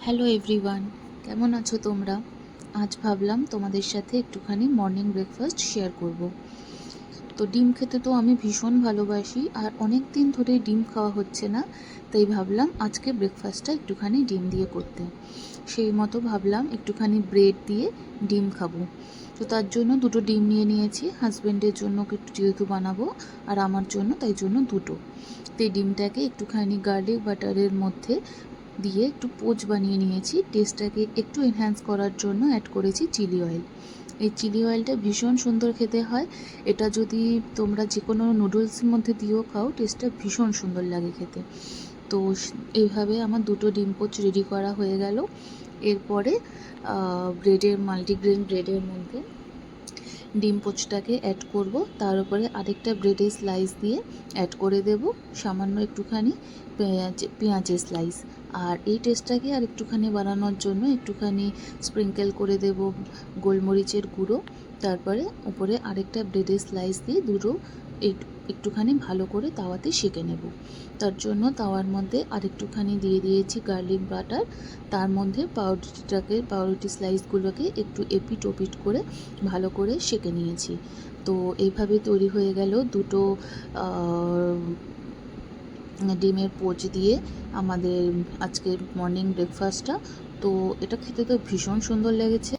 Hello everyone, কেমন আছো তোমরা? আজ ভাবলাম তোমাদের সাথে একটুখানি মর্নিং ব্রেকফাস্ট শেয়ার করব। তো ডিম খেতে তো আমি ভীষণ ভালোবাসি, আর অনেক দিন ধরে ডিম খাওয়া হচ্ছে না, তাই ভাবলাম আজকে ব্রেকফাস্টটা একটুখানি ডিম দিয়ে করতে। সেই মতো ভাবলাম একটুখানি ব্রেড দিয়ে ডিম খাবো। তো তার জন্য দুটো ডিম নিয়ে নিয়েছি, হাজব্যান্ডের জন্য একটু যেহেতু বানাবো আর আমার জন্য, তাই জন্য দুটো। তো এই ডিমটাকে একটুখানি গার্লিক বাটারের মধ্যে দিয়ে একটু পোচ বানিয়ে নিয়েছি। টেস্টটাকে একটু এনহ্যান্স করার জন্য অ্যাড করেছি চিলি অয়েল। এই চিলি অয়েলটা ভীষণ সুন্দর খেতে হয়। এটা যদি তোমরা যে কোনো নুডলসের মধ্যে দিয়েও খাও, টেস্টটা ভীষণ সুন্দর লাগে খেতে। তো এইভাবে আমার দুটো ডিম পোচ রেডি করা হয়ে গেল। এরপরে মাল্টিগ্রেন ব্রেডের মধ্যে ডিম পোচটাকে অ্যাড করব, তার উপরে আরেকটা ব্রেডের স্লাইস দিয়ে অ্যাড করে দেব সামান্য একটুখানি পেঁয়াজের স্লাইস। আর এই টেস্টটাকে আর একটুখানি বানানোর জন্য একটুখানি স্প্রিঙ্কেল করে দেব গোলমরিচের গুঁড়ো। তারপরে উপরে আরেকটা ব্রেডের স্লাইস দিয়ে দুটো একটুখানি ভালো করে তাওয়াতে সেঁকে নেব। তার জন্য তাওয়ার মধ্যে আরেকটুখানি দিয়ে দিয়েছি গার্লিক বাটার। তার মধ্যে পাউরুটি স্লাইসগুলোকে একটু এপিট ওপিট করে ভালো করে সেঁকে নিয়েছি। তো এইভাবে তৈরি হয়ে গেল দুটো ডিমের পোচ দিয়ে আমাদের আজকের মর্নিং ব্রেকফাস্টটা। তো এটা খেতে তো ভীষণ সুন্দর লেগেছে।